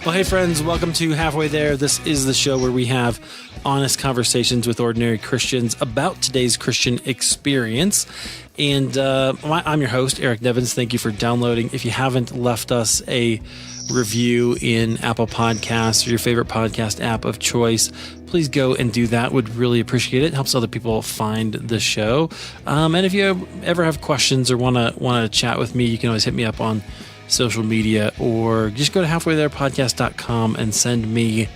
Well, hey friends, welcome to Halfway There. This is the show where we have honest conversations with ordinary Christians about today's Christian experience. And I'm your host, Eric Nevins. Thank you for downloading. If you haven't left us a review in Apple Podcasts or your favorite podcast app of choice, please go and do that. Would really appreciate it. It helps other people find the show. And if you ever have questions or want to chat with me, you can always hit me up on social media, or just go to halfwaytherepodcast.com and send me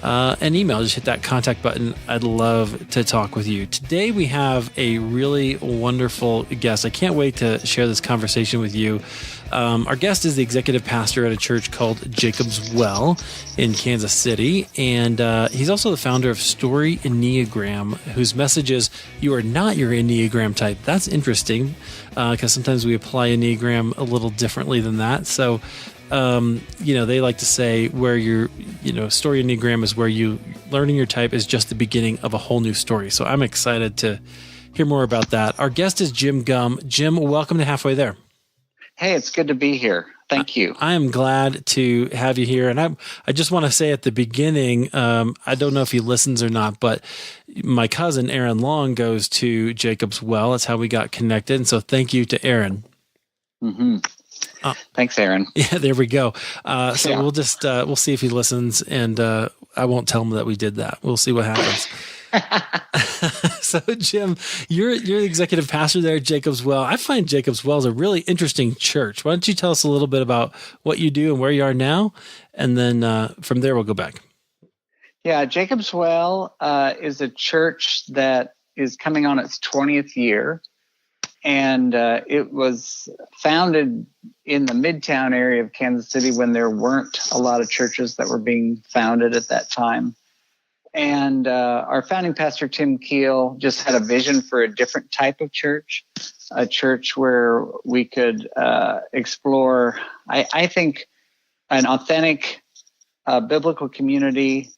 an email. Just hit that contact button. I'd love to talk with you. Today we have a really wonderful guest. I can't wait to share this conversation with you. Our guest is the executive pastor at a church called Jacob's Well in Kansas City, and he's also the founder of Story Enneagram, whose message is, you are not your Enneagram type. That's interesting, because sometimes we apply Enneagram a little differently than that. So, they like to say where Story Enneagram is where learning your type is just the beginning of a whole new story. So I'm excited to hear more about that. Our guest is Jim Gum. Jim, welcome to Halfway There. Hey, it's good to be here. Thank you. I am glad to have you here. And I just want to say at the beginning, I don't know if he listens or not, but my cousin, Aaron Long, goes to Jacob's Well. That's how we got connected. And so thank you to Aaron. Mm-hmm. Thanks, Aaron. Yeah, there we go. We'll see if he listens, and I won't tell him that we did that. We'll see what happens. So, Jim, you're the executive pastor there at Jacob's Well. I find Jacob's Well is a really interesting church. Why don't you tell us a little bit about what you do and where you are now, and then from there we'll go back. Yeah, Jacob's Well is a church that is coming on its 20th year, and it was founded in the Midtown area of Kansas City when there weren't a lot of churches that were being founded at that time. And our founding pastor, Tim Keel, just had a vision for a different type of church, a church where we could explore, I think, an authentic biblical community,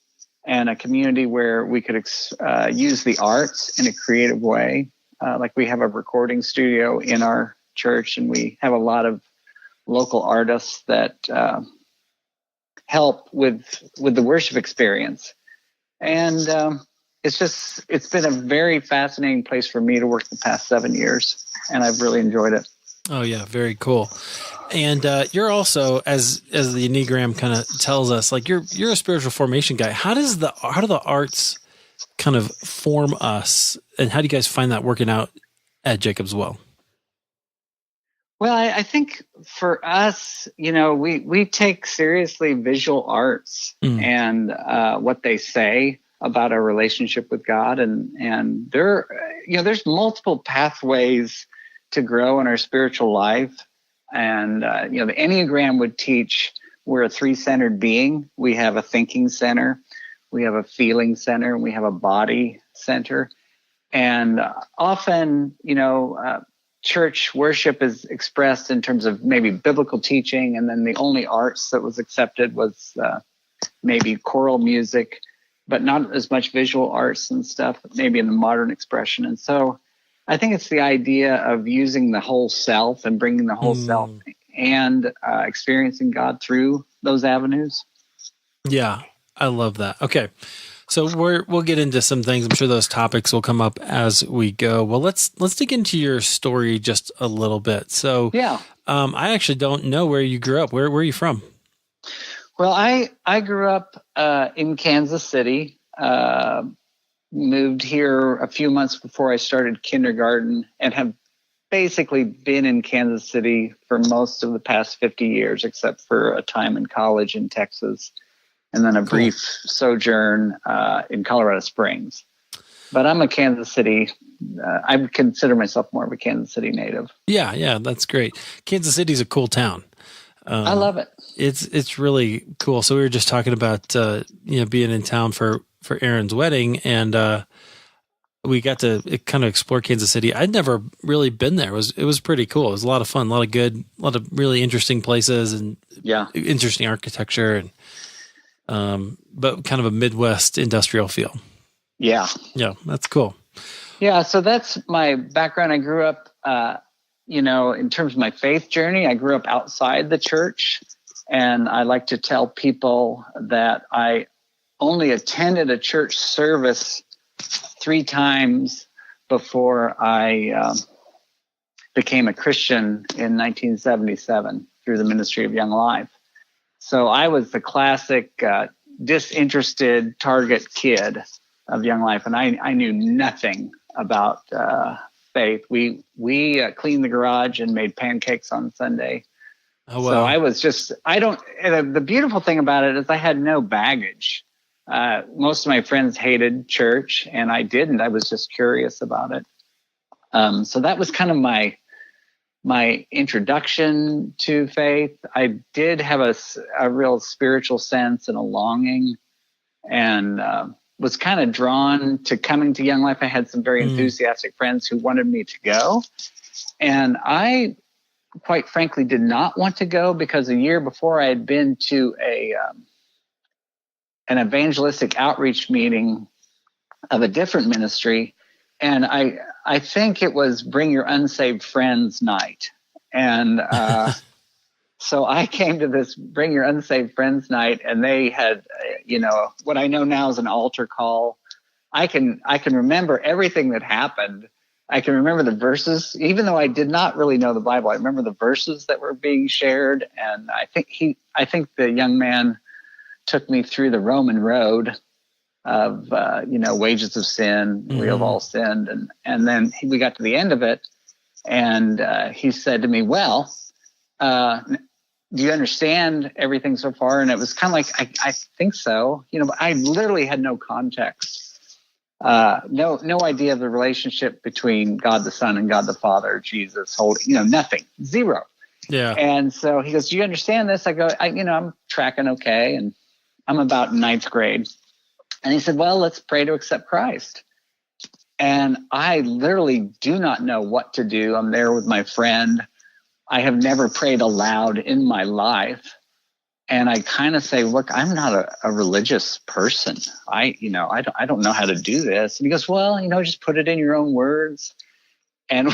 and a community where we could use the arts in a creative way. Like we have a recording studio in our church, and we have a lot of local artists that help with the worship experience. And it's been a very fascinating place for me to work the past 7 years, and I've really enjoyed it. Oh yeah, very cool. And you're also, as the Enneagram kind of tells us, like you're a spiritual formation guy. How do the arts kind of form us, and how do you guys find that working out at Jacob's Well? Well, I think for us, we take seriously visual arts and what they say about our relationship with God, and there's multiple pathways to grow in our spiritual life, and the Enneagram would teach we're a three-centered being. We have a thinking center, we have a feeling center, and we have a body center, and often church worship is expressed in terms of maybe biblical teaching, and then the only arts that was accepted was maybe choral music, but not as much visual arts and stuff, maybe in the modern expression. And so I think it's the idea of using the whole self and bringing the whole self and experiencing God through those avenues. Yeah, I love that. Okay. So we'll get into some things. I'm sure those topics will come up as we go. Well, let's dig into your story just a little bit. So yeah, I actually don't know where you grew up. Where are you from? Well, I grew up in Kansas City. Moved here a few months before I started kindergarten, and have basically been in Kansas City for most of the past 50 years, except for a time in college in Texas, and then a brief sojourn in Colorado Springs. But I'm a Kansas City, I would consider myself more of a Kansas City native. Yeah, that's great. Kansas City's a cool town. I love it. It's really cool. So we were just talking about being in town for Aaron's wedding, and we got to kind of explore Kansas City. I'd never really been there. It was pretty cool. It was a lot of fun, a lot of really interesting places, and interesting architecture, and but kind of a Midwest industrial feel. Yeah, that's cool. Yeah, so that's my background. I grew up, in terms of my faith journey, I grew up outside the church, And I like to tell people that I only attended a church service 3 times before I became a Christian in 1977 through the ministry of Young Life. So I was the classic disinterested target kid of Young Life, and I knew nothing about faith. We cleaned the garage and made pancakes on Sunday. Oh, wow. So I was just, the beautiful thing about it is I had no baggage. Most of my friends hated church, and I didn't. I was just curious about it. So that was kind of my introduction to faith. I did have a real spiritual sense and a longing, and was kind of drawn to coming to Young Life. I had some very enthusiastic friends who wanted me to go. And I, quite frankly, did not want to go because a year before I had been to an evangelistic outreach meeting of a different ministry. And I think it was Bring Your Unsaved Friends night. And so I came to this Bring Your Unsaved Friends night, and they had, what I know now is an altar call. I can remember everything that happened. I can remember the verses, even though I did not really know the Bible. I remember the verses that were being shared. And I think the young man took me through the Roman road of, wages of sin. We have all sinned. And then we got to the end of it. And he said to me, well, do you understand everything so far? And it was kind of like, I think so, but I literally had no context, no idea of the relationship between God the Son and God the Father, Jesus, nothing, zero. Yeah. And so he goes, do you understand this? I go, I'm tracking okay. And I'm about 9th grade. And he said, well, let's pray to accept Christ. And I literally do not know what to do. I'm there with my friend. I have never prayed aloud in my life. And I kind of say, look, I'm not a religious person. I don't know how to do this. And he goes, well, just put it in your own words. And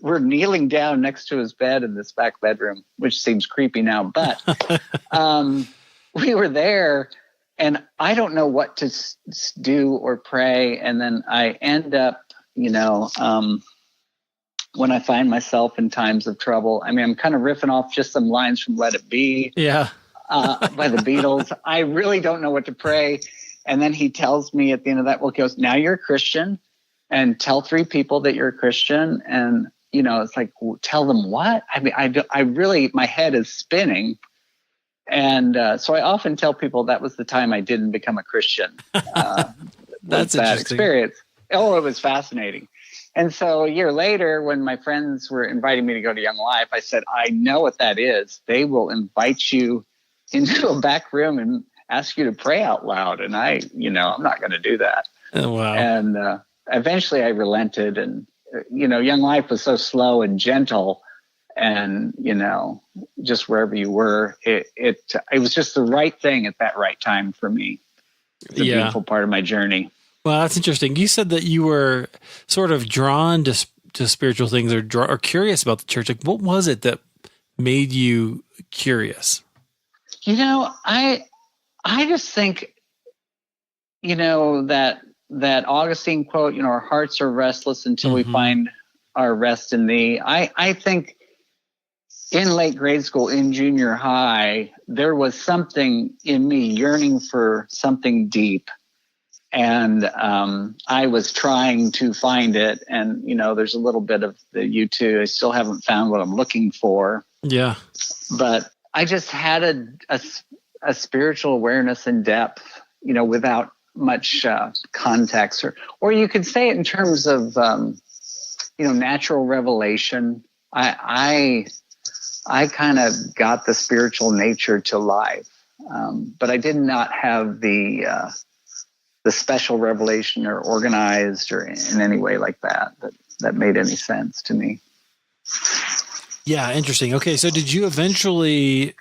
we're kneeling down next to his bed in this back bedroom, which seems creepy now. But we were there, and I don't know what to do or pray. And then I end up, when I find myself in times of trouble, I'm kind of riffing off just some lines from Let It Be by the Beatles. I really don't know what to pray. And then he tells me at the end of that, well, he goes, now you're a Christian, and tell 3 people that you're a Christian. And, it's like, tell them what? I really, my head is spinning. And so I often tell people that was the time I didn't become a Christian. That's that experience. Oh, it was fascinating. And so a year later, when my friends were inviting me to go to Young Life, I said, I know what that is. They will invite you into a back room and ask you to pray out loud. And I'm not going to do that. Oh, wow. And eventually I relented. And, Young Life was so slow and gentle. And, just wherever you were, it was just the right thing at that right time for me. It's a beautiful part of my journey. Well, that's interesting. You said that you were sort of drawn to spiritual things or curious about the church. Like, what was it that made you curious? I just think, that Augustine quote, our hearts are restless until we find our rest in thee. I think in late grade school, in junior high, there was something in me yearning for something deep. And I was trying to find it. And, there's a little bit of the U2. I still haven't found what I'm looking for. Yeah. But I just had a spiritual awareness and depth, without much context. Or you could say it in terms of, natural revelation. I kind of got the spiritual nature to life. But I did not have the special revelation or organized or in any way like that made any sense to me. Yeah, interesting. Okay, so did you eventually?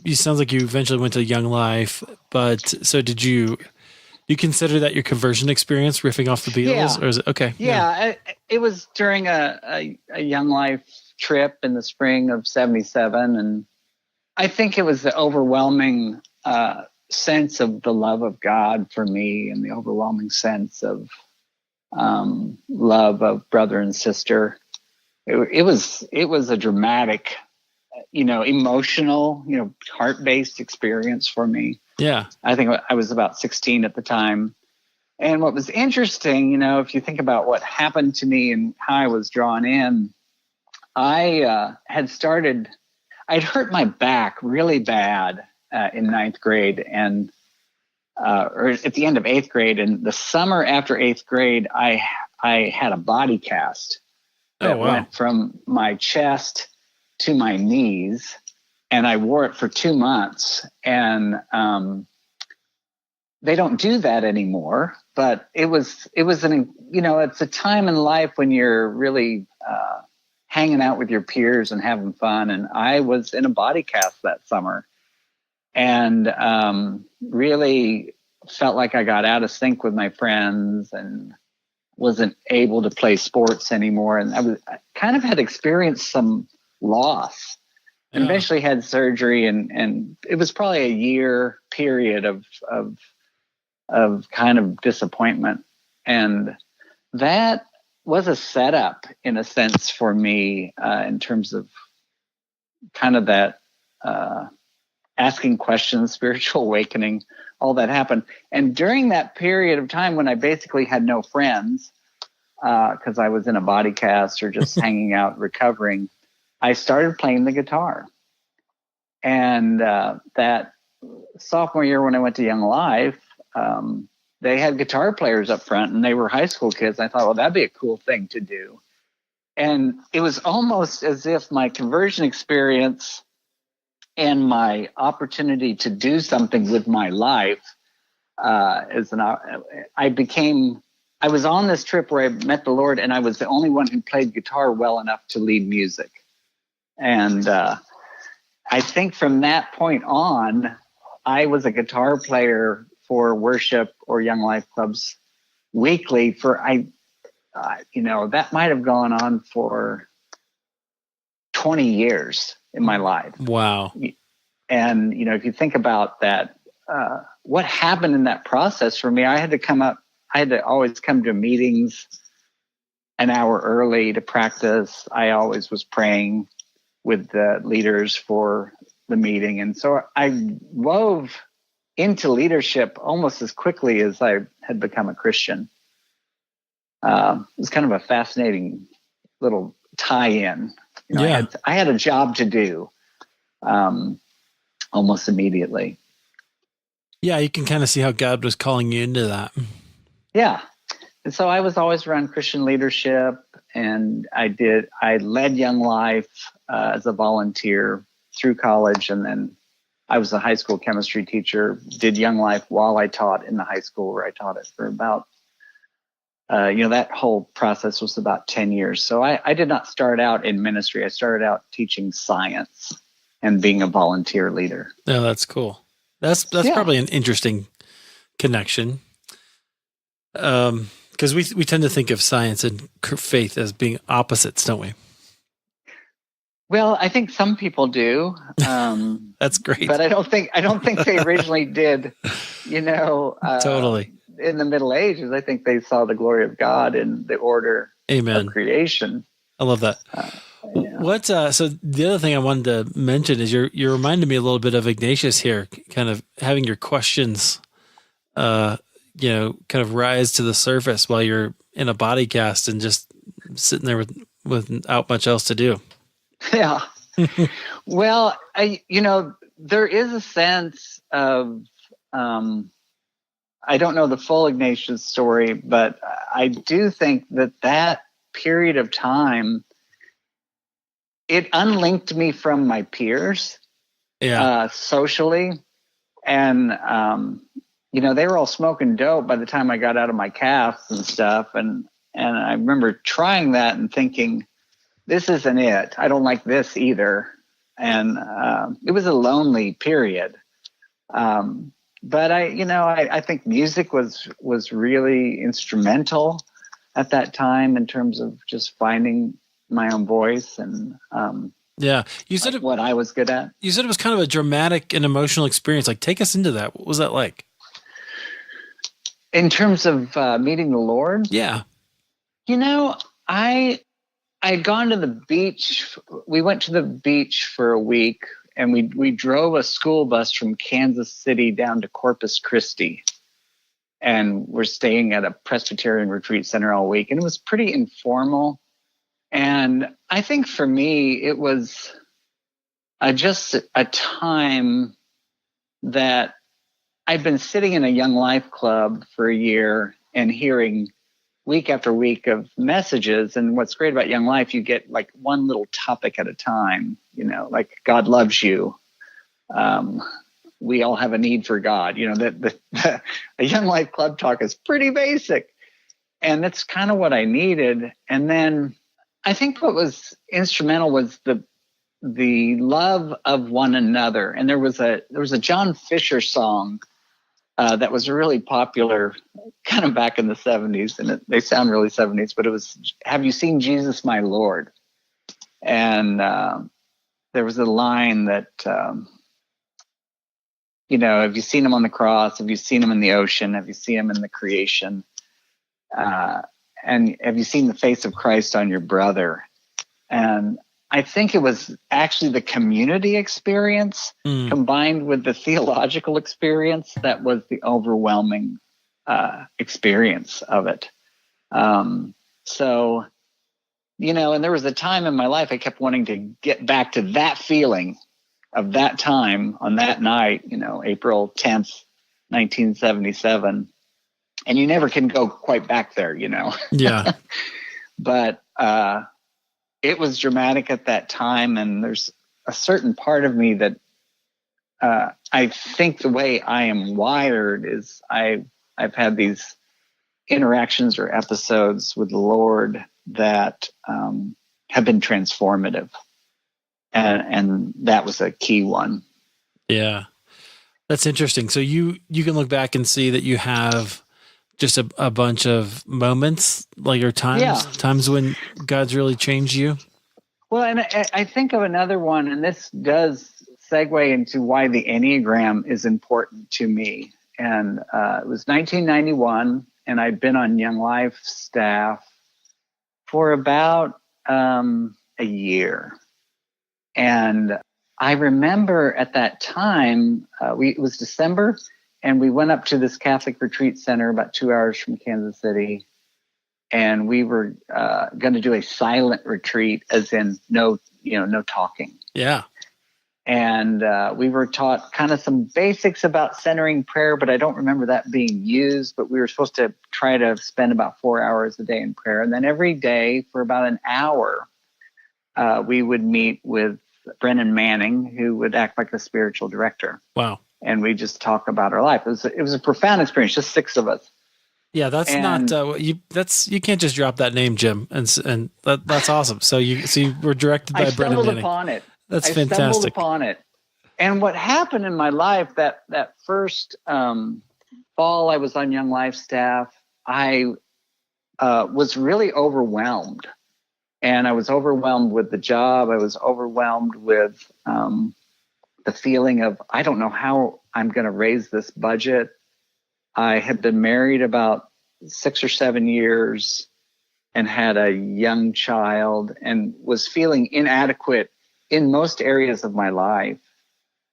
You sounds like you eventually went to Young Life, but so did you? Do you consider that your conversion experience, riffing off the Beatles, or is it okay? Yeah, it was during a Young Life trip in the spring of '77, and I think it was the overwhelming sense of the love of God for me, and the overwhelming sense of love of brother and sister. It was a dramatic, emotional, heart-based experience for me. Yeah. I think I was about 16 at the time. And what was interesting, if you think about what happened to me and how I was drawn in, I'd hurt my back really bad in ninth grade, and or at the end of eighth grade. And the summer after eighth grade, I had a body cast that went from my chest to my knees, and I wore it for 2 months. And they don't do that anymore, but it was it's a time in life when you're really hanging out with your peers and having fun. And I was in a body cast that summer, and really felt like I got out of sync with my friends and wasn't able to play sports anymore. And I kind of had experienced some loss, and eventually had surgery. And it was probably a year period of kind of disappointment. And that was a setup in a sense for me, in terms of kind of that asking questions, spiritual awakening, all that happened. And during that period of time when I basically had no friends, because I was in a body cast or just hanging out, recovering, I started playing the guitar. And that sophomore year when I went to Young Life, they had guitar players up front, and they were high school kids. I thought, well, that'd be a cool thing to do. And it was almost as if my conversion experience and my opportunity to do something with my life, I was on this trip where I met the Lord, and I was the only one who played guitar well enough to lead music. And I think from that point on, I was a guitar player for worship or Young Life clubs weekly that might have gone on for 20 years in my life. Wow. And, if you think about that, what happened in that process for me, I had to always come to meetings an hour early to practice. I always was praying with the leaders for the meeting. And so I wove into leadership almost as quickly as I had become a Christian. It was kind of a fascinating little tie-in. I had a job to do almost immediately. Yeah, you can kind of see how God was calling you into that. Yeah. And so I was always around Christian leadership, and I led Young Life as a volunteer through college, and then I was a high school chemistry teacher, did Young Life while I taught in the high school where I taught it for about, that whole process was about 10 years. So I did not start out in ministry. I started out teaching science and being a volunteer leader. Oh, that's cool. That's probably an interesting connection. Because we tend to think of science and faith as being opposites, don't we? Well, I think some people do. That's great. But I don't think they originally did, totally. In the Middle Ages, I think they saw the glory of God in the order Amen. of creation. I love that. So the other thing I wanted to mention is you're reminding me a little bit of Ignatius here, kind of having your questions, kind of rise to the surface while you're in a body cast and just sitting there without much else to do. Yeah. Well, there is a sense of, I don't know the full Ignatius story, but I do think that period of time, it unlinked me from my peers, socially. And, they were all smoking dope by the time I got out of my cast and stuff. And I remember trying that and thinking, this isn't it. I don't like this either. And it was a lonely period. But I think music was really instrumental at that time in terms of just finding my own voice. And Yeah. You said like what I was good at. You said it was kind of a dramatic and emotional experience. Like, take us into that. What was that like? In terms of meeting the Lord? Yeah. You know, I had gone to the beach. We went to the beach for a week, and we drove a school bus from Kansas City down to Corpus Christi. And we're staying at a Presbyterian retreat center all week. And it was pretty informal. And I think for me, it was just a time that I'd been sitting in a Young Life Club for a year and hearing week after week of messages. And what's great about Young Life, you get like one little topic at a time, you know, like God loves you. We all have a need for God. You know, a Young Life Club talk is pretty basic. And that's kind of what I needed. And then I think what was instrumental was the love of one another. And there was a John Fisher song that was really popular kind of back in the 70s. And they sound really 70s, but it was, "Have you seen Jesus, my Lord?" And there was a line that, you know, have you seen him on the cross? Have you seen him in the ocean? Have you seen him in the creation? And have you seen the face of Christ on your brother? And I think it was actually the community experience combined with the theological experience that was the overwhelming experience of it. So, you know, and there was a time in my life I kept wanting to get back to that feeling of that time on that night, you know, April 10th, 1977. And you never can go quite back there, you know. Yeah. But it was dramatic at that time. And there's a certain part of me that I think the way I am wired is I've had these interactions or episodes with the Lord that have been transformative. And that was a key one. Yeah. That's interesting. So you can look back and see that you have just a bunch of moments, like your times when God's really changed you. Well, and I think of another one, and this does segue into why the Enneagram is important to me. And it was 1991, and I'd been on Young Life staff for about a year. And I remember at that time, it was December, and we went up to this Catholic retreat center about 2 hours from Kansas City. And we were going to do a silent retreat, as in no talking. Yeah. And we were taught kind of some basics about centering prayer, but I don't remember that being used. But we were supposed to try to spend about 4 hours a day in prayer. And then every day for about an hour, we would meet with Brennan Manning, who would act like the spiritual director. Wow. And we just talk about our life. It was a profound experience, just 6 of us. Yeah, that's not you can't just drop that name, Jim, and that's awesome. So you were directed by Brennan Manning. That's fantastic. I stumbled upon it, and what happened in my life that first fall I was on Young Life staff, I was really overwhelmed, and I was overwhelmed with the job. I was overwhelmed with the feeling of I don't know how I'm going to raise this budget. I had been married about 6 or 7 years and had a young child and was feeling inadequate in most areas of my life.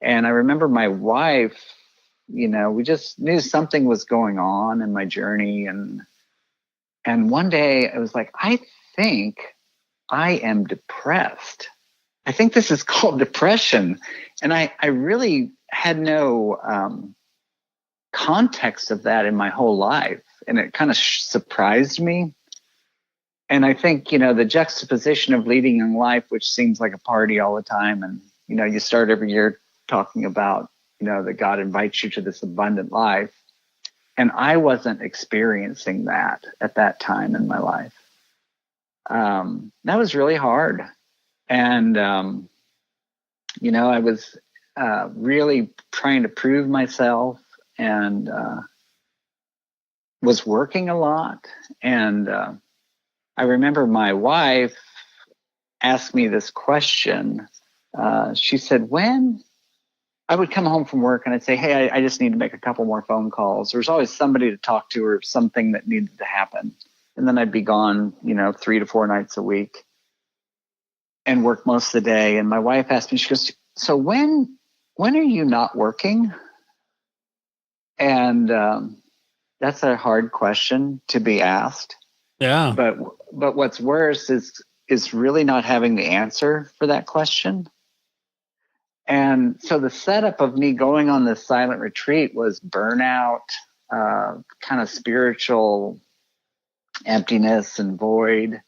And I remember my wife, you know, we just knew something was going on in my journey. And one day I was like, I think I am depressed. I think this is called depression. And I really had no context of that in my whole life. And it kind of surprised me. And I think, you know, the juxtaposition of leading Young Life, which seems like a party all the time. And, you know, you start every year talking about, you know, that God invites you to this abundant life. And I wasn't experiencing that at that time in my life. That was really hard. And, you know, I was really trying to prove myself and was working a lot. And I remember my wife asked me this question. She said, when I would come home from work and I'd say, hey, I just need to make a couple more phone calls. There was always somebody to talk to or something that needed to happen. And then I'd be gone, 3 to 4 nights a week and work most of the day. And my wife asked me, she goes, so when are you not working? And that's a hard question to be asked. Yeah. But what's worse is really not having the answer for that question. And so the setup of me going on this silent retreat was burnout, kind of spiritual emptiness and void.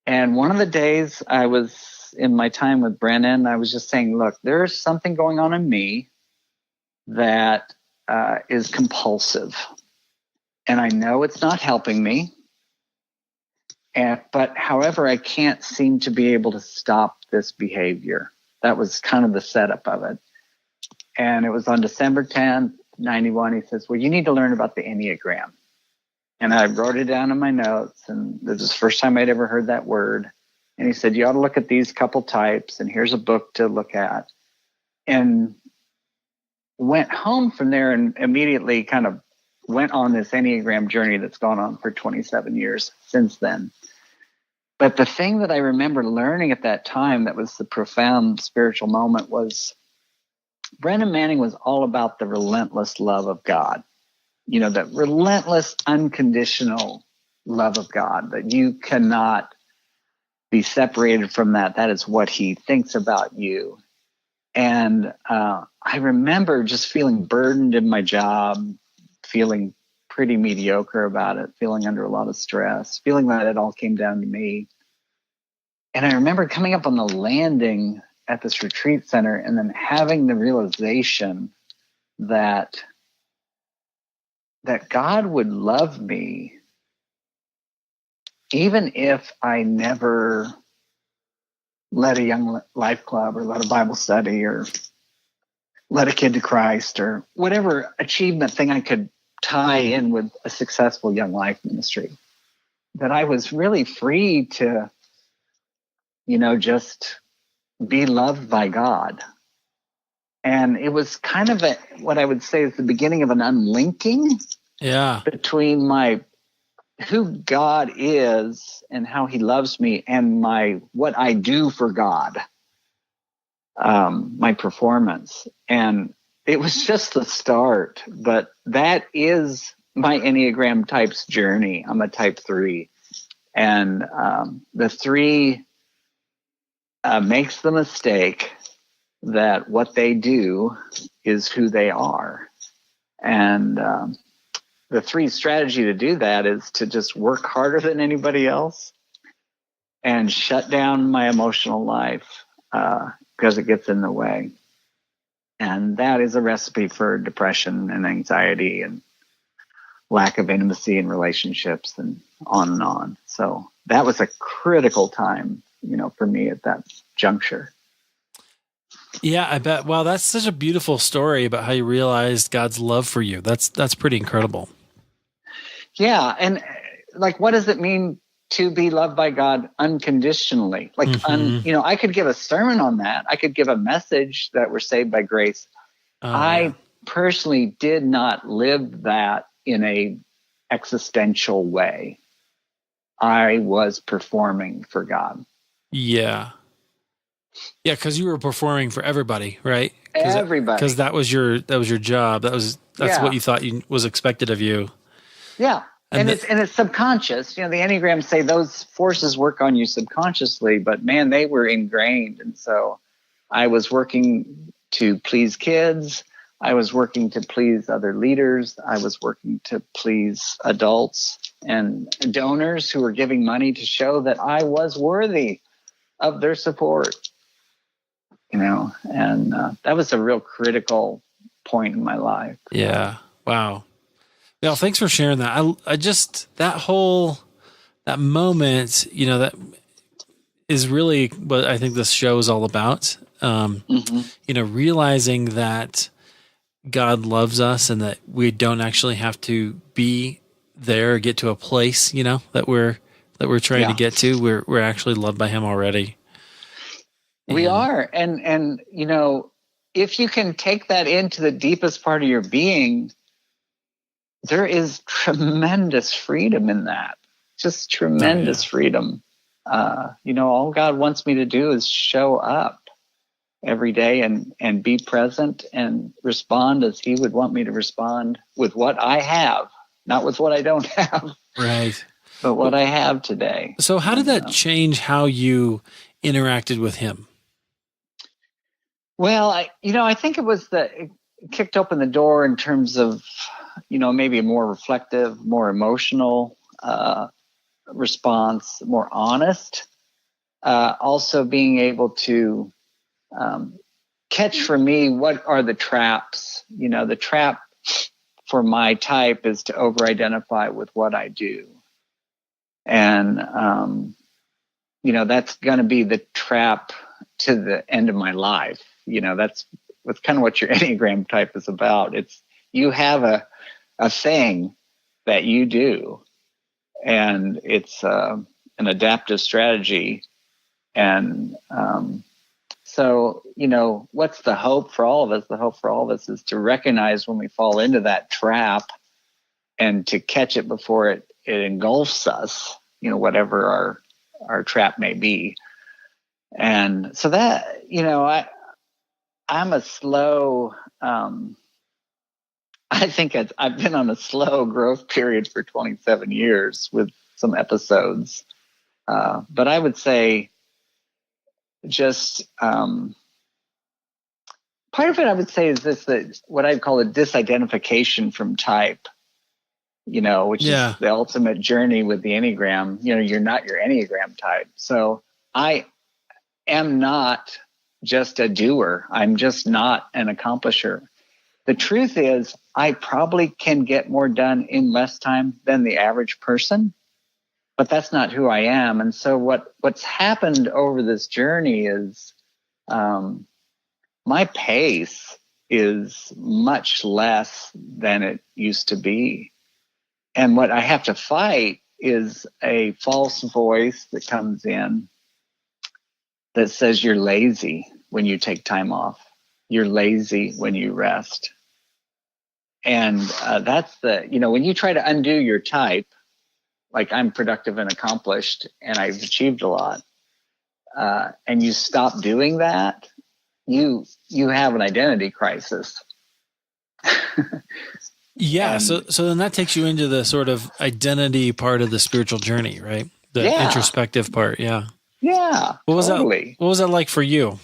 And one of the days I was in my time with Brennan, I was just saying, look, there's something going on in me that is compulsive. And I know it's not helping me. But however, I can't seem to be able to stop this behavior. That was kind of the setup of it. And it was on December 10th, 91. He says, well, you need to learn about the Enneagram. And I wrote it down in my notes. And this is the first time I'd ever heard that word. And he said, you ought to look at these couple types. And here's a book to look at. And went home from there and immediately kind of went on this Enneagram journey that's gone on for 27 years since then. But the thing that I remember learning at that time that was the profound spiritual moment was Brennan Manning was all about the relentless love of God. That relentless, unconditional love of God, that you cannot be separated from that. That is what he thinks about you. And I remember just feeling burdened in my job, feeling pretty mediocre about it, feeling under a lot of stress, feeling that it all came down to me. And I remember coming up on the landing at this retreat center and then having the realization that God would love me even if I never led a young life club or led a Bible study or led a kid to Christ or whatever achievement thing I could tie in with a successful young life ministry, that I was really free to, just be loved by God. And it was kind of what I would say is the beginning of an unlinking between who God is and how he loves me and what I do for God, my performance. And it was just the start, but that is my Enneagram type's journey. I'm a type 3. And the 3 makes the mistake that what they do is who they are. And the 3 strategy to do that is to just work harder than anybody else and shut down my emotional life because it gets in the way. And that is a recipe for depression and anxiety and lack of intimacy in relationships and on and on. So that was a critical time, for me at that juncture. Yeah, I bet. Wow, that's such a beautiful story about how you realized God's love for you. That's pretty incredible. Yeah, and what does it mean to be loved by God unconditionally? I could give a sermon on that. I could give a message that we're saved by grace. I personally did not live that in a existential way. I was performing for God. Yeah. Yeah, because you were performing for everybody, right? Everybody. Because that was your job. That's what you thought was expected of you. Yeah. And it's subconscious. The Enneagrams say those forces work on you subconsciously, but man, they were ingrained. And so I was working to please kids. I was working to please other leaders. I was working to please adults and donors who were giving money to show that I was worthy of their support. And that was a real critical point in my life. Yeah. Wow. Well, thanks for sharing that. I just, that moment, that is really what I think this show is all about. Realizing that God loves us and that we don't actually have to be there or get to a place, that we're that we're trying to get to, we're actually loved by him already. We are. And, you know, if you can take that into the deepest part of your being, there is tremendous freedom in that. Just tremendous freedom. You know, all God wants me to do is show up every day and be present and respond as he would want me to respond with what I have, not with what I don't have. Right. But what I have today. So how did that change how you interacted with him? Well, I think it kicked open the door in terms of, you know, maybe a more reflective, more emotional response, more honest. Also being able to catch for me what are the traps. You know, the trap for my type is to over-identify with what I do. And, you know, that's going to be the trap to the end of my life. You know, that's kind of what your Enneagram type is about. It's you have a thing that you do, and it's an adaptive strategy. And so, you know, what's the hope for all of us? The hope for all of us is to recognize when we fall into that trap and to catch it before it engulfs us, you know, whatever our trap may be. And so that, you know, I'm a slow, I think I've been on a slow growth period for 27 years with some episodes. But I would say just part of it, I would say, is that what I'd call a disidentification from type, you know, which is the ultimate journey with the Enneagram. You know, you're not your Enneagram type. So I am not just a doer. I'm just not an accomplisher. The truth is, I probably can get more done in less time than the average person, but that's not who I am. And so what's happened over this journey is my pace is much less than it used to be. And what I have to fight is a false voice that comes in that says you're lazy when you take time off. You're lazy when you rest. And that's you know, when you try to undo your type, like I'm productive and accomplished and I've achieved a lot, and you stop doing that, you have an identity crisis. Yeah. So then that takes you into the sort of identity part of the spiritual journey, right? The introspective part. Yeah. Yeah. What was totally. that? What was that like for you?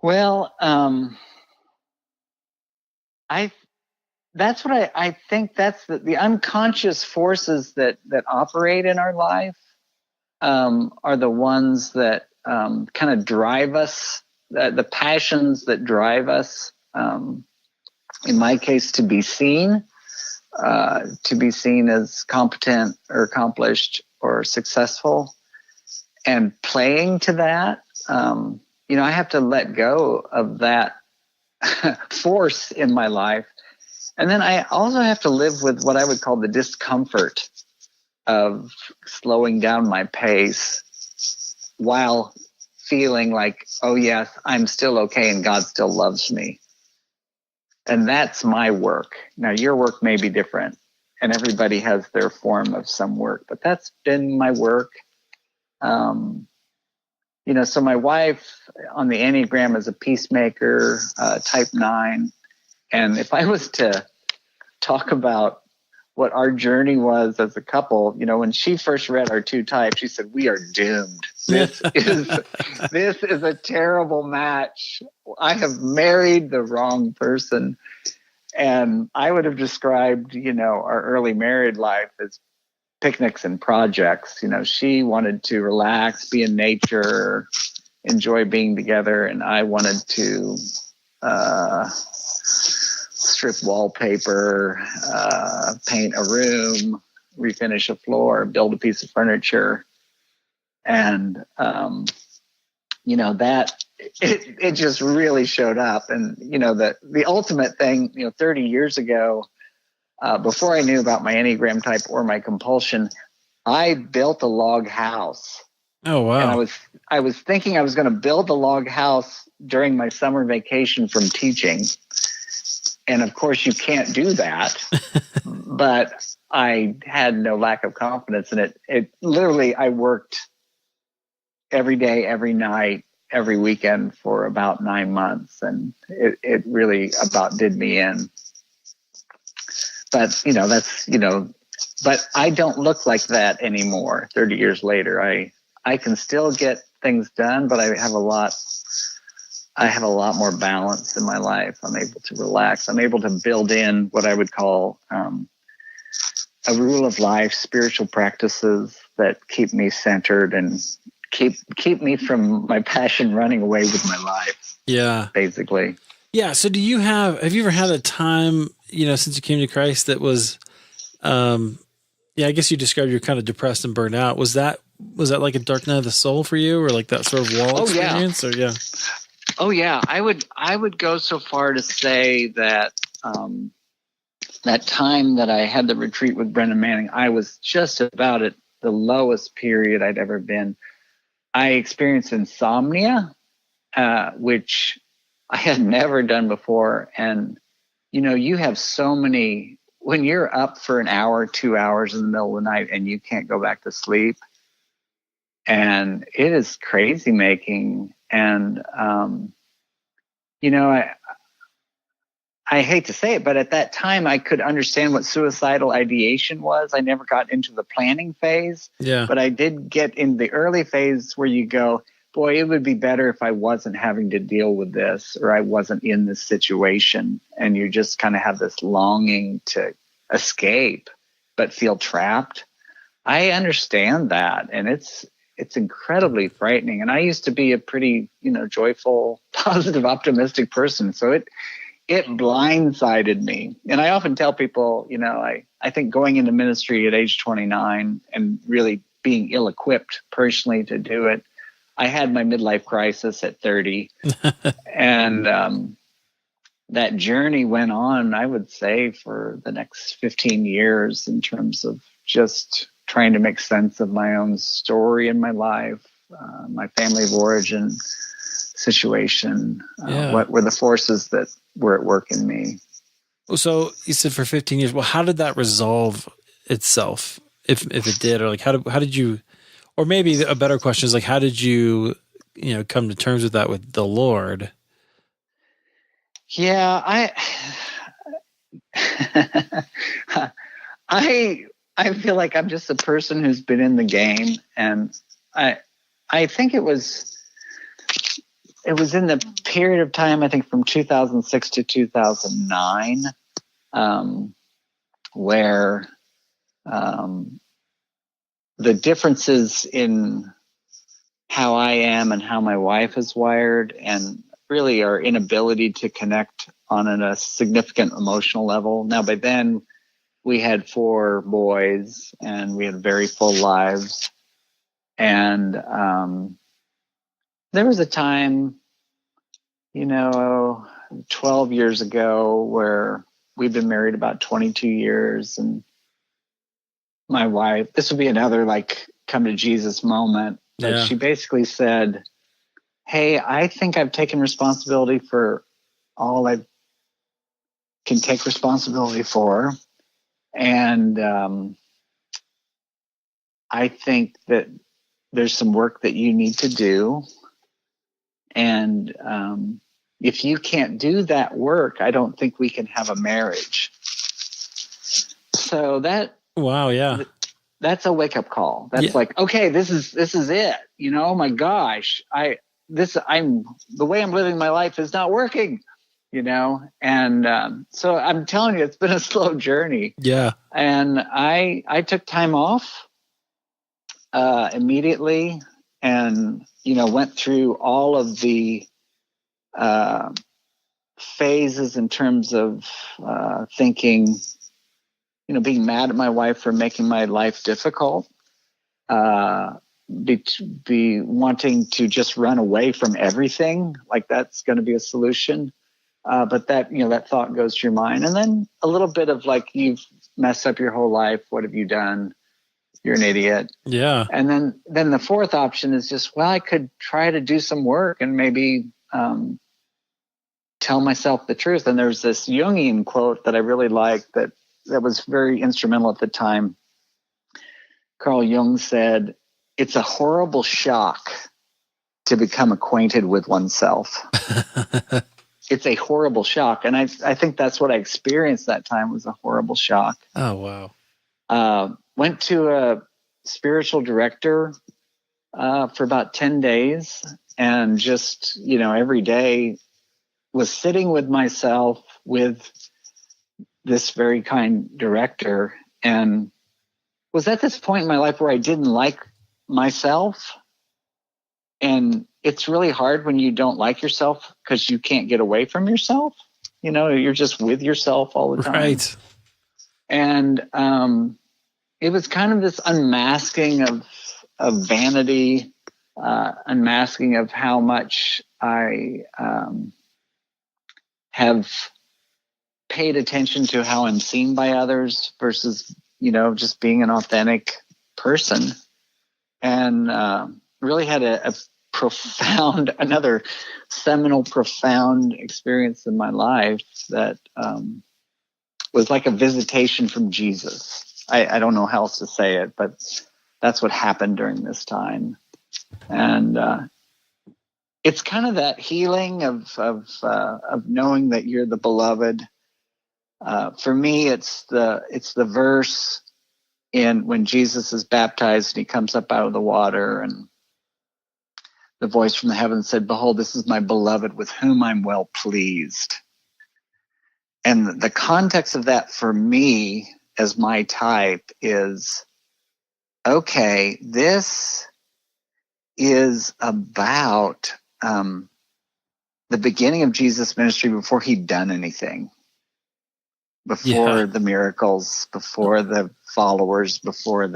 Well, that's what I think that's the unconscious forces that operate in our life are the ones that kind of drive us, the passions that drive us. In my case, to be seen as competent or accomplished or successful, and playing to that. You know, I have to let go of that force in my life. And then I also have to live with what I would call the discomfort of slowing down my pace while feeling like, oh yes, I'm still okay and God still loves me. And that's my work. Now your work may be different and everybody has their form of some work, but that's been my work. You know, so my wife on the Enneagram is a peacemaker, type 9. And if I was to talk about what our journey was as a couple, you know, when she first read our two types, she said, "We are doomed. This is a terrible match. I have married the wrong person." And I would have described, you know, our early married life as picnics and projects. You know, she wanted to relax, be in nature, enjoy being together, and I wanted to strip wallpaper, paint a room, refinish a floor, build a piece of furniture. And, you know, that it just really showed up. And, you know, the ultimate thing, you know, 30 years ago, before I knew about my Enneagram type or my compulsion, I built a log house. Oh, wow. And I was thinking I was going to build a log house during my summer vacation from teaching. And of course you can't do that, but I had no lack of confidence in it. It literally, I worked every day, every night, every weekend for about 9 months. And it really about did me in. But, but I don't look like that anymore. 30 years later, I can still get things done, but I have a lot more balance in my life. I'm able to relax. I'm able to build in what I would call a rule of life, spiritual practices that keep me centered and keep me from my passion running away with my life. Yeah. Basically. Yeah. So have you ever had a time, since you came to Christ that was, I guess you described you're kind of depressed and burned out. Was that like a dark night of the soul for you, or like that sort of wall experience? Yeah. Or yeah. Oh yeah. I would go so far to say that, that time that I had the retreat with Brendan Manning, I was just about at the lowest period I'd ever been. I experienced insomnia, which I had never done before. And, you have so many, when you're up for an hour, 2 hours in the middle of the night and you can't go back to sleep, and it is crazy making. And, I hate to say it, but at that time I could understand what suicidal ideation was. I never got into the planning phase, but I did get in the early phase where you go, boy, it would be better if I wasn't having to deal with this, or I wasn't in this situation. And you just kind of have this longing to escape, but feel trapped. I understand that. And it's incredibly frightening. And I used to be a pretty, joyful, positive, optimistic person. So it blindsided me. And I often tell people, I think going into ministry at age 29 and really being ill-equipped personally to do it, I had my midlife crisis at 30. And that journey went on, I would say, for the next 15 years in terms of just trying to make sense of my own story in my life, my family of origin situation, what were the forces that were at work in me. Well, so you said for 15 years. Well, how did that resolve itself, if it did, or like how did you, or maybe a better question is like how did you come to terms with that with the Lord? Yeah, I feel like I'm just a person who's been in the game, and I think it was in the period of time, I think from 2006 to 2009, where the differences in how I am and how my wife is wired, and really our inability to connect on a significant emotional level. Now, by then, we had 4 boys, and we had very full lives. And there was a time, 12 years ago, where we've been married about 22 years, and my wife, this would be another like come to Jesus moment, but she basically said, hey, I think I've taken responsibility for all I can take responsibility for. And I think that there's some work that you need to do. And if you can't do that work, I don't think we can have a marriage. So wow, yeah. That's a wake-up call. That's like, okay, this is it. Oh my gosh, the way I'm living my life is not working. And so I'm telling you, it's been a slow journey. Yeah. And I took time off immediately, and went through all of the phases in terms of thinking, being mad at my wife for making my life difficult, be wanting to just run away from everything, like that's going to be a solution. But that, that thought goes through your mind. And then a little bit of like, you've messed up your whole life. What have you done? you're an idiot. Yeah. And then the fourth option is just, well, I could try to do some work and maybe tell myself the truth. And there's this Jungian quote that I really liked that was very instrumental at the time. Carl Jung said, "It's a horrible shock to become acquainted with oneself." It's a horrible shock. And I think that's what I experienced that time, was a horrible shock. Oh, wow. Went to a spiritual director for about 10 days, and just, every day was sitting with myself with this very kind director, and was at this point in my life where I didn't like myself. And it's really hard when you don't like yourself, because you can't get away from yourself. You're just with yourself all the time. Right. And it was kind of this unmasking of vanity, unmasking of how much I have paid attention to how I'm seen by others versus, just being an authentic person. And really had a profound, another seminal, profound experience in my life that was like a visitation from Jesus. I don't know how else to say it, but that's what happened during this time. And it's kind of that healing of knowing that you're the beloved. For me, it's the verse when Jesus is baptized and he comes up out of the water, and the voice from the heavens said, "Behold, this is my beloved with whom I'm well pleased." And the context of that for me, as my type, is, okay, this is about the beginning of Jesus' ministry before he'd done anything, before the miracles, before the followers, before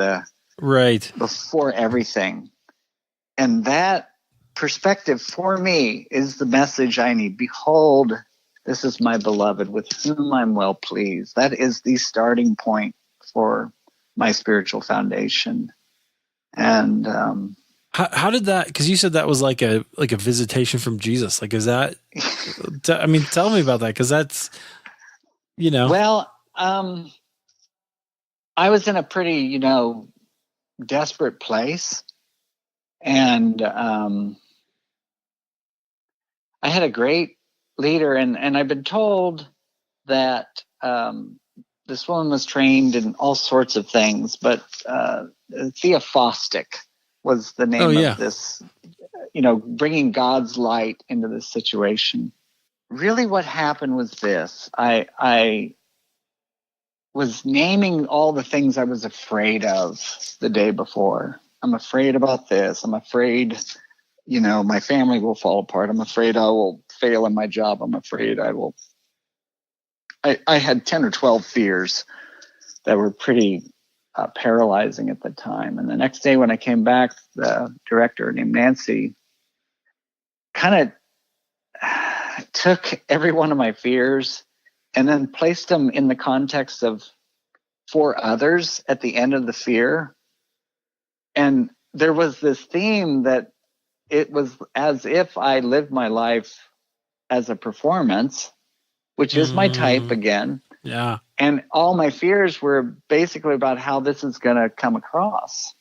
everything. And that perspective for me is the message I need. Behold, this is my beloved with whom I'm well pleased. That is the starting point for my spiritual foundation. And how did that? Because you said that was like a visitation from Jesus. Like, is that? I mean, tell me about that, because that's, Well, I was in a pretty, desperate place, and I had a great leader, and I've been told that this woman was trained in all sorts of things, but theophostic was the name of this, bringing God's light into this situation. Really what happened was this. I was naming all the things I was afraid of the day before. I'm afraid about this. I'm afraid, my family will fall apart. I'm afraid I will fail in my job. I'm afraid I had 10 or 12 fears that were pretty paralyzing at the time. And the next day when I came back, the director named Nancy kind of took every one of my fears and then placed them in the context of for others at the end of the fear. And there was this theme that it was as if I lived my life as a performance, which is my type again. Yeah. And all my fears were basically about how this is going to come across.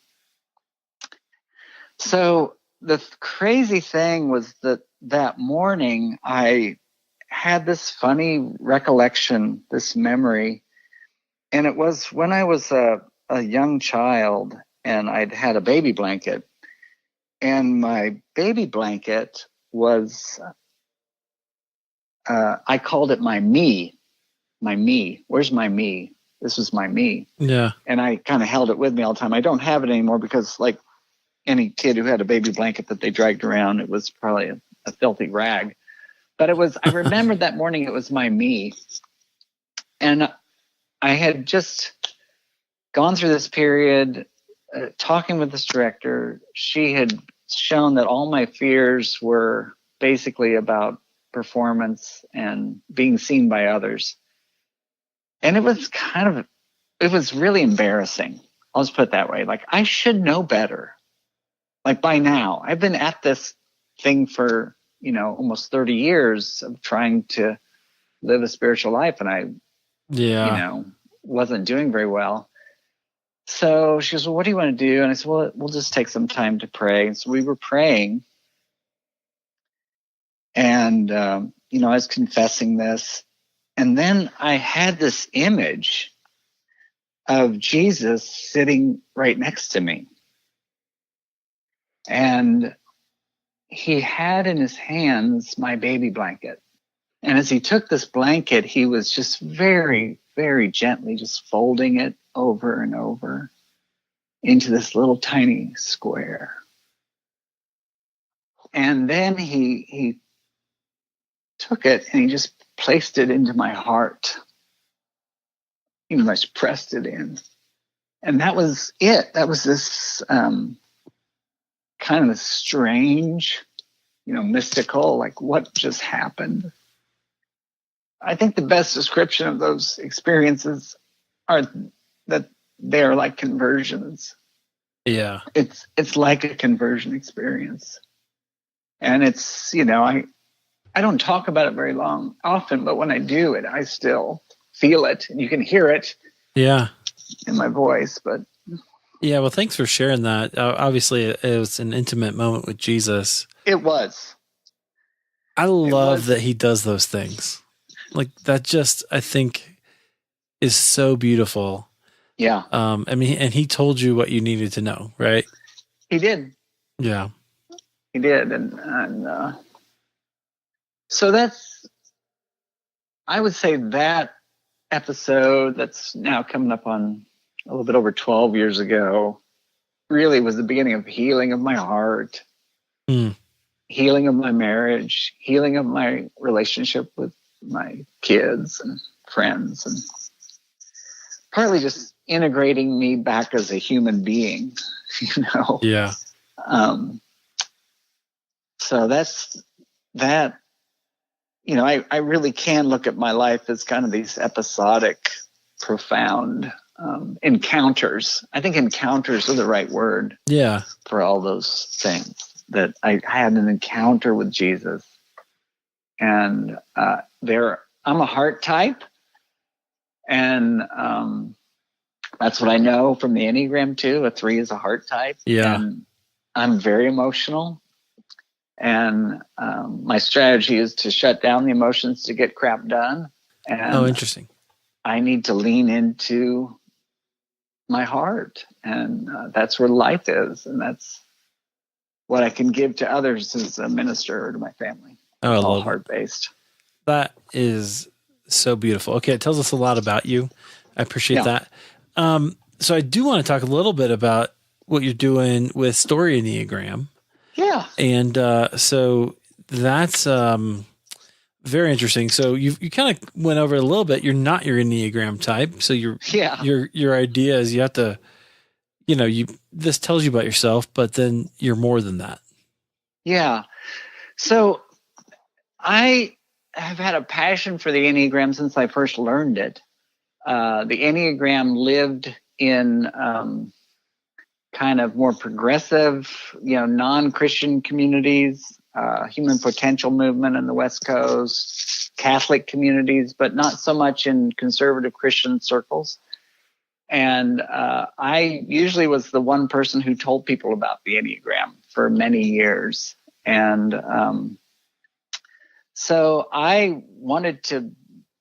So the crazy thing was that morning I had this funny recollection, this memory. And it was when I was a young child, and I'd had a baby blanket. And my baby blanket was, I called it my me. My me. Where's my me? This was my me. Yeah. And I kind of held it with me all the time. I don't have it anymore because, like any kid who had a baby blanket that they dragged around, it was probably a filthy rag. But I remember that morning it was my me. And I had just gone through this period talking with this director. She had shown that all my fears were basically about performance and being seen by others. And it was really embarrassing. I'll just put it that way. Like, I should know better. Like, by now, I've been at this thing for, almost 30 years of trying to live a spiritual life. And I, wasn't doing very well. So she goes, well, what do you want to do? And I said, well, we'll just take some time to pray. And so we were praying. And, I was confessing this. And then I had this image of Jesus sitting right next to me. And he had in his hands my baby blanket. And as he took this blanket, he was just very, very gently just folding it over and over into this little tiny square. And then he took it and he just placed it into my heart. Just pressed it in. And that was it. That was this kind of a strange, mystical, like, what just happened? I think the best description of those experiences are that they're like conversions. Yeah. It's like a conversion experience. And it's, I don't talk about it very often, but when I do it, I still feel it, and you can hear it. Yeah. In my voice, but. Yeah. Well, thanks for sharing that. Obviously it was an intimate moment with Jesus. It was. I love that he does those things. Like, that just, I think, is so beautiful. Yeah. And he told you what you needed to know, right? He did. Yeah. He did. And so I would say that episode that's now coming up on a little bit over 12 years ago really was the beginning of healing of my heart, healing of my marriage, healing of my relationship with my kids and friends, and partly just integrating me back as a human being, Yeah. So that's that. I really can look at my life as kind of these episodic, profound encounters. I think encounters are the right word. Yeah. For all those things, that I had an encounter with Jesus, and I'm a heart type, and that's what I know from the Enneagram too. A 3 is a heart type. Yeah. And I'm very emotional. And my strategy is to shut down the emotions to get crap done. And interesting. I need to lean into my heart. And that's where life is. And that's what I can give to others as a minister or to my family. Oh, it's all heart-based. That is so beautiful. Okay, it tells us a lot about you. I appreciate that. So I do want to talk a little bit about what you're doing with Story Enneagram. Yeah. And so that's very interesting. So you kind of went over it a little bit. You're not your Enneagram type. So your idea is you have to, this tells you about yourself, but then you're more than that. Yeah. So I have had a passion for the Enneagram since I first learned it. The Enneagram lived in kind of more progressive, non-Christian communities, human potential movement in the West Coast, Catholic communities, but not so much in conservative Christian circles. And I usually was the one person who told people about the Enneagram for many years. And so I wanted to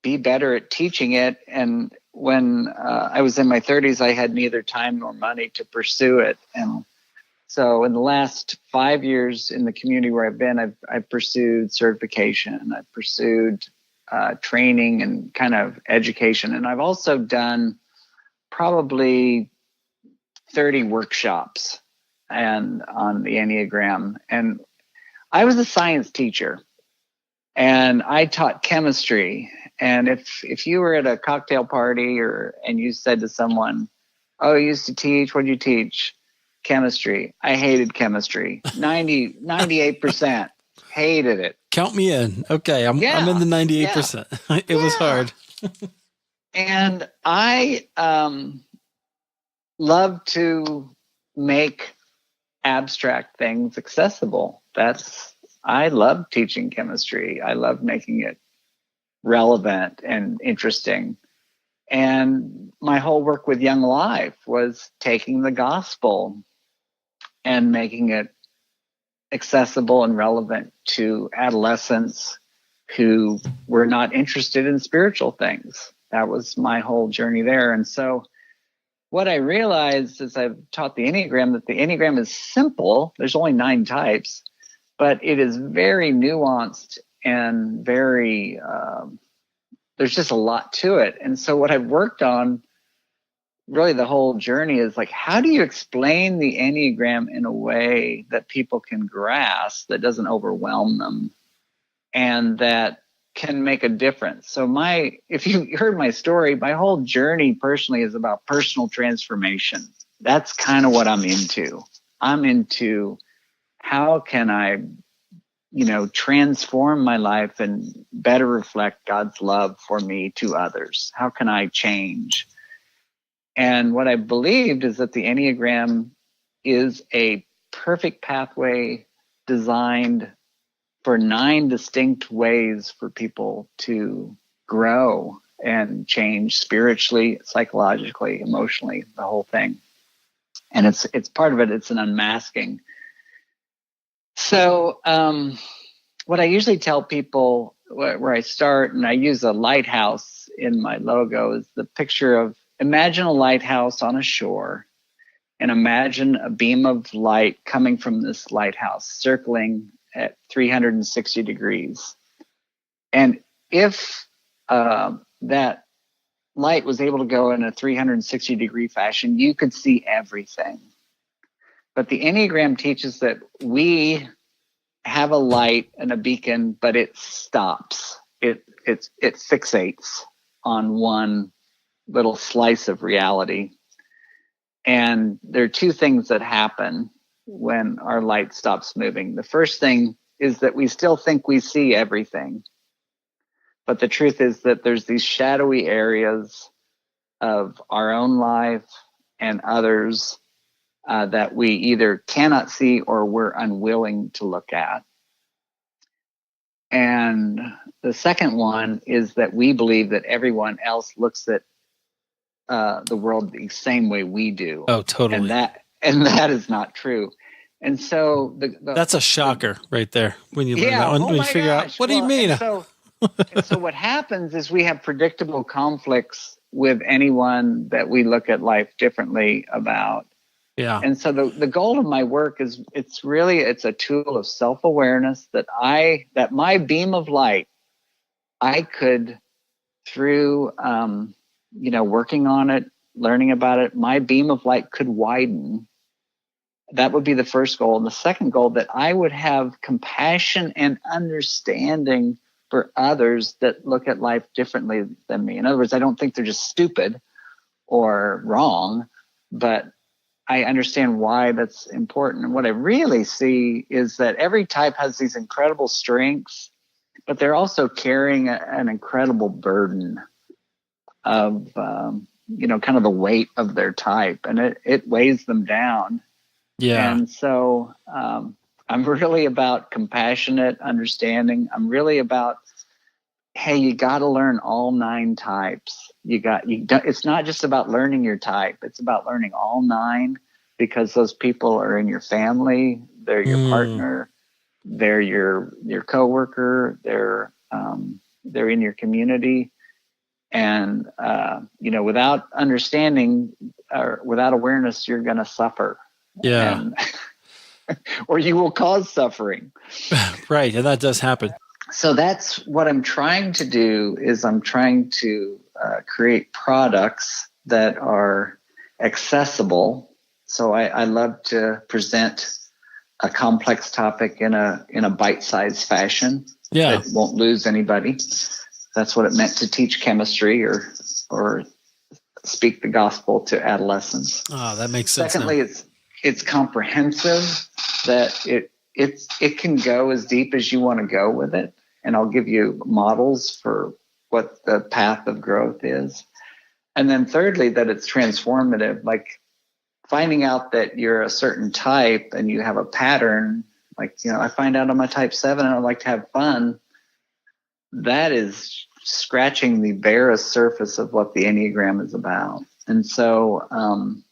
be better at teaching it. And when I was in my 30s, I had neither time nor money to pursue it. And so in the last 5 years in the community where I've been, I've pursued certification, I've pursued training and kind of education. And I've also done probably 30 workshops and on the Enneagram. And I was a science teacher and I taught chemistry. And if you were at a cocktail party and you said to someone, "Oh, you used to teach, what did you teach?" Chemistry. I hated chemistry. 98% hated it. Count me in. Okay. I'm in the 98%. It was hard. And I love to make abstract things accessible. I love teaching chemistry. I love making it relevant and interesting. And my whole work with Young Life was taking the gospel and making it accessible and relevant to adolescents who were not interested in spiritual things. That was my whole journey there. And so what I realized as I've taught the Enneagram, that the Enneagram is simple. There's only 9 types, but it is very nuanced and very, there's just a lot to it. And so what I've worked on really the whole journey is like, how do you explain the Enneagram in a way that people can grasp, that doesn't overwhelm them, and that can make a difference? So if you heard my story, my whole journey personally is about personal transformation. That's kind of what I'm into. I'm into how can I, transform my life and better reflect God's love for me to others? How can I change? And what I believed is that the Enneagram is a perfect pathway designed for 9 distinct ways for people to grow and change spiritually, psychologically, emotionally, the whole thing. And it's part of it. It's an unmasking. So what I usually tell people where I start, and I use a lighthouse in my logo, is the picture of, imagine a lighthouse on a shore, and imagine a beam of light coming from this lighthouse, circling at 360 degrees. And if that light was able to go in a 360 degree fashion, you could see everything. But the Enneagram teaches that we have a light and a beacon, but it stops. It fixates on one little slice of reality. And there are 2 things that happen when our light stops moving. The first thing is that we still think we see everything. But the truth is that there's these shadowy areas of our own life and others that we either cannot see or we're unwilling to look at. And the second one is that we believe that everyone else looks at the world the same way we do. Oh, totally. And that is not true. And so that's a shocker right there when you learn that one. When you figure out, what do you mean? And so what happens is we have predictable conflicts with anyone that we look at life differently about. Yeah. And so the goal of my work is it's a tool of self-awareness that my beam of light, I could, through working on it, learning about it, my beam of light could widen. That would be the first goal. And the second goal, that I would have compassion and understanding for others that look at life differently than me. In other words, I don't think they're just stupid or wrong, but I understand why that's important. And what I really see is that every type has these incredible strengths, but they're also carrying an incredible burden of, kind of the weight of their type, and it weighs them down. Yeah. And so I'm really about compassionate understanding. I'm really about, hey, you got to learn all 9 types. It's not just about learning your type. It's about learning all 9, because those people are in your family. They're your partner. They're your coworker. They're in your community. And, without understanding or without awareness, you're going to suffer. Yeah. Or you will cause suffering. Right. And that does happen. So that's what I'm trying to do, is I'm trying to create products that are accessible. So I love to present a complex topic in a bite-sized fashion. Yeah. That won't lose anybody. That's what it meant to teach chemistry or speak the gospel to adolescents. Oh, that makes sense. Secondly, it's comprehensive, that it can go as deep as you want to go with it. And I'll give you models for what the path of growth is. And then thirdly, that it's transformative. Like, finding out that you're a certain type and you have a pattern, like, I find out I'm a type 7 and I like to have fun. That is scratching the barest surface of what the Enneagram is about. And so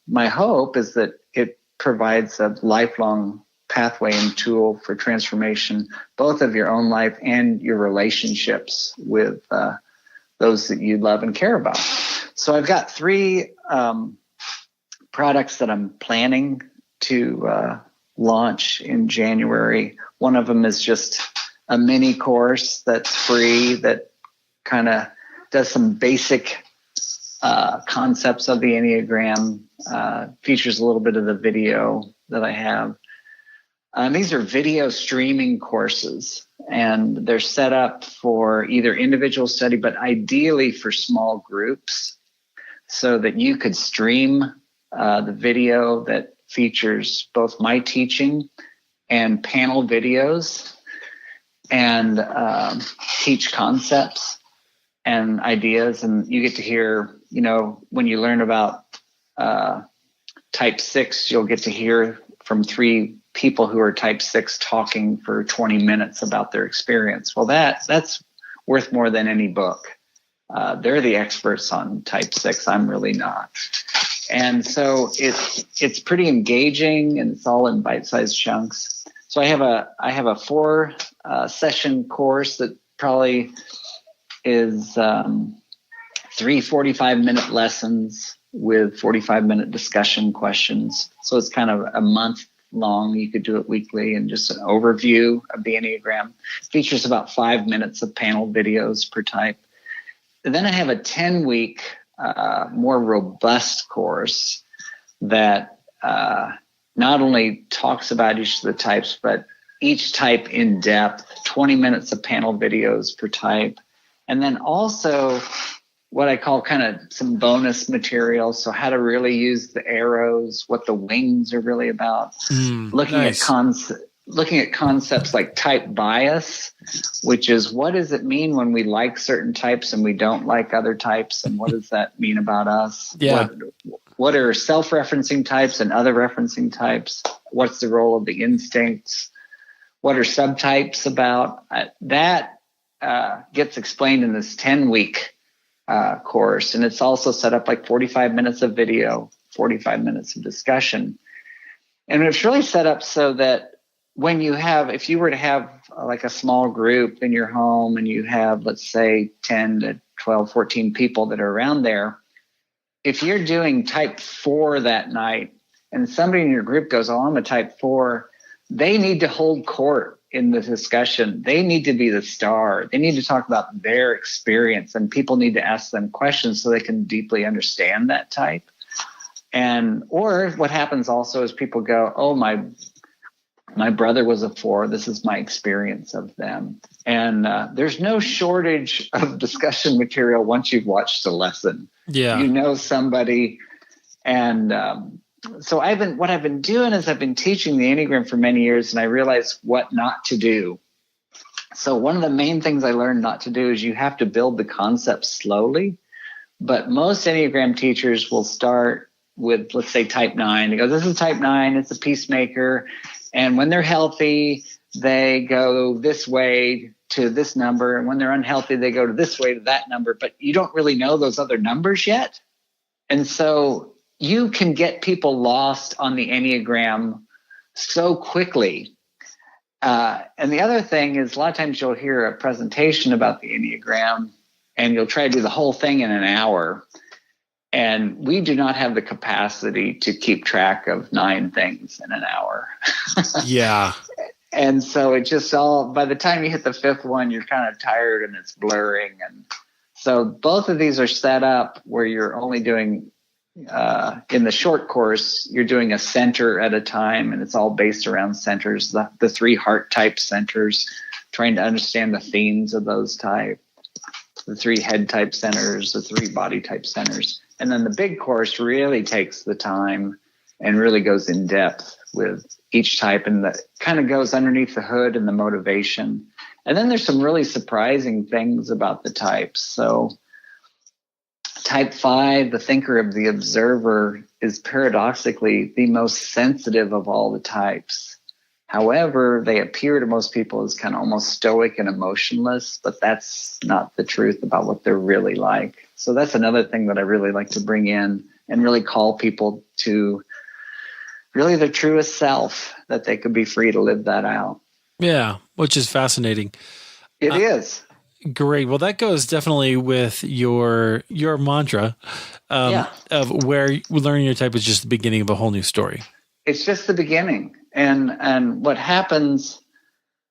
my hope is that it provides a lifelong pathway and tool for transformation, both of your own life and your relationships with those that you love and care about. So I've got 3 products that I'm planning to launch in January. One of them is just a mini course that's free that kind of does some basic concepts of the Enneagram, features a little bit of the video that I have. These are video streaming courses, and they're set up for either individual study, but ideally for small groups, so that you could stream the video that features both my teaching and panel videos, and teach concepts and ideas. And you get to hear, when you learn about type 6, you'll get to hear from 3 people who are type 6 talking for 20 minutes about their experience. Well, that's worth more than any book. They're the experts on type 6. I'm really not. And so it's pretty engaging, and it's all in bite-sized chunks. So I have a 4 session course that probably is 3 45-minute lessons with 45-minute discussion questions. So it's kind of a month long. You could do it weekly, and just an overview of the Enneagram. Features about 5 minutes of panel videos per type. And then I have a 10-week more robust course that not only talks about each of the types, but each type in depth, 20 minutes of panel videos per type. And then also what I call kind of some bonus material. So how to really use the arrows, what the wings are really about, looking at concepts like type bias, which is, what does it mean when we like certain types and we don't like other types, and what does that mean about us? Yeah. What are self-referencing types and other referencing types? What's the role of the instincts? What are subtypes about? That gets explained in this 10-week course, and it's also set up like 45 minutes of video, 45 minutes of discussion. And it's really set up so that if you were to have like a small group in your home, and you have, let's say, 10 to 12, 14 people that are around there, if you're doing type 4 that night and somebody in your group goes, "Oh, I'm a type 4, they need to hold court in the discussion. They need to be the star. They need to talk about their experience, and people need to ask them questions so they can deeply understand that type. Or what happens also is people go, "Oh, my brother was a 4. This is my experience of them." And there's no shortage of discussion material once you've watched a lesson. Yeah. Somebody. And so what I've been doing is I've been teaching the Enneagram for many years, and I realized what not to do. So one of the main things I learned not to do is you have to build the concept slowly. But most Enneagram teachers will start with, let's say, type 9. They go, "This is type 9. It's a peacemaker. And when they're healthy, they go this way to this number. And when they're unhealthy, they go to this way to that number." But you don't really know those other numbers yet. And so you can get people lost on the Enneagram so quickly. And the other thing is, a lot of times you'll hear a presentation about the Enneagram, and you'll try to do the whole thing in an hour. And we do not have the capacity to keep track of 9 things in an hour. Yeah. And so it just by the time you hit the 5th one, you're kind of tired and it's blurring. And so both of these are set up where you're only doing, in the short course, you're doing a center at a time, and it's all based around centers, the 3 heart type centers, trying to understand the themes of those types, the 3 head type centers, the 3 body type centers. And then the big course really takes the time and really goes in depth with each type, and that kind of goes underneath the hood and the motivation. And then there's some really surprising things about the types. So Type 5, the thinker of the observer, is paradoxically the most sensitive of all the types. However, they appear to most people as kind of almost stoic and emotionless, but that's not the truth about what they're really like. So that's another thing that I really like to bring in and really call people to really their truest self, that they could be free to live that out. Yeah, which is fascinating. It is. Great. Well, that goes definitely with your mantra of where learning your type is just the beginning of a whole new story. It's just the beginning. And what happens,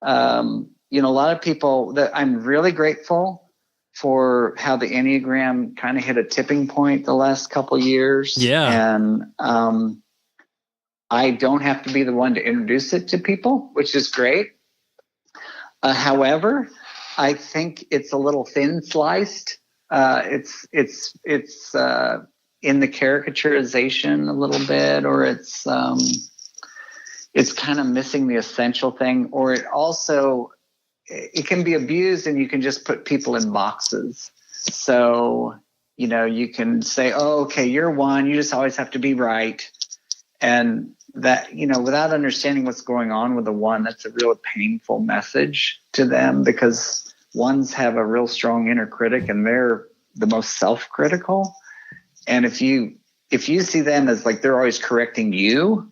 a lot of people that I'm really grateful for how the Enneagram kind of hit a tipping point the last couple years. Yeah. And I don't have to be the one to introduce it to people, which is great. However, I think it's a little thin sliced. It's in the caricaturization a little bit, or it's kind of missing the essential thing, or it can be abused, and you can just put people in boxes. So, you can say, oh, okay, you're one, you just always have to be right. And that, without understanding what's going on with the one, that's a real painful message to them, because ones have a real strong inner critic, and they're the most self-critical. And if you see them as like they're always correcting you,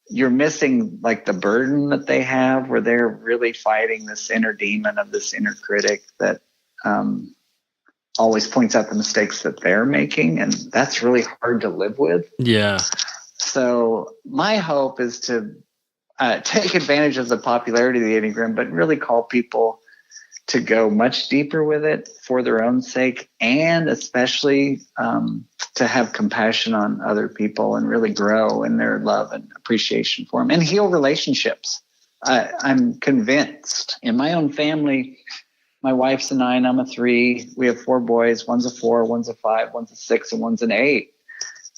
you're missing like the burden that they have, where they're really fighting this inner demon of this inner critic that always points out the mistakes that they're making. And that's really hard to live with. Yeah. So my hope is to take advantage of the popularity of the Enneagram, but really call people to go much deeper with it for their own sake, and especially to have compassion on other people and really grow in their love and appreciation for them and heal relationships. I'm convinced in my own family, my wife's a 9, I'm a 3. We have 4 boys. One's a 4, one's a 5, one's a 6, and one's an 8.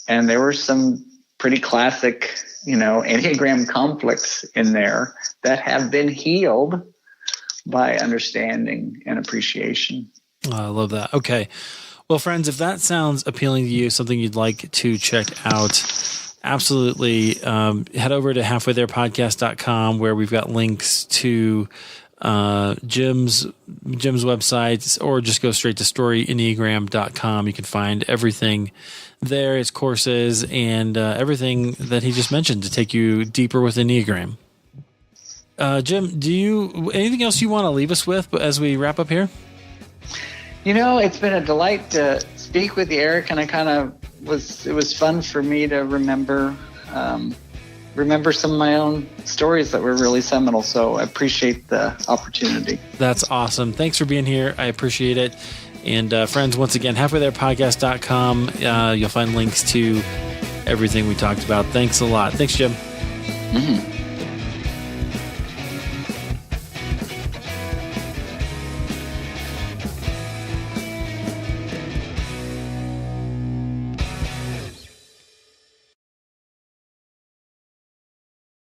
And there were some pretty classic, Enneagram conflicts in there that have been healed by understanding and appreciation. Oh, I love that. Okay. Well, friends, if that sounds appealing to you, something you'd like to check out, absolutely head over to halfwaytherepodcast.com, where we've got links to Jim's website, or just go straight to storyenneagram.com. You can find everything there, his courses, and everything that he just mentioned to take you deeper with Enneagram. Jim, anything else you want to leave us with as we wrap up here? It's been a delight to speak with you, Eric, and it was fun for me to remember some of my own stories that were really seminal. So I appreciate the opportunity. That's awesome. Thanks for being here. I appreciate it. And friends, once again, halfwaytherepodcast.com. You'll find links to everything we talked about. Thanks a lot. Thanks, Jim. Mm-hmm.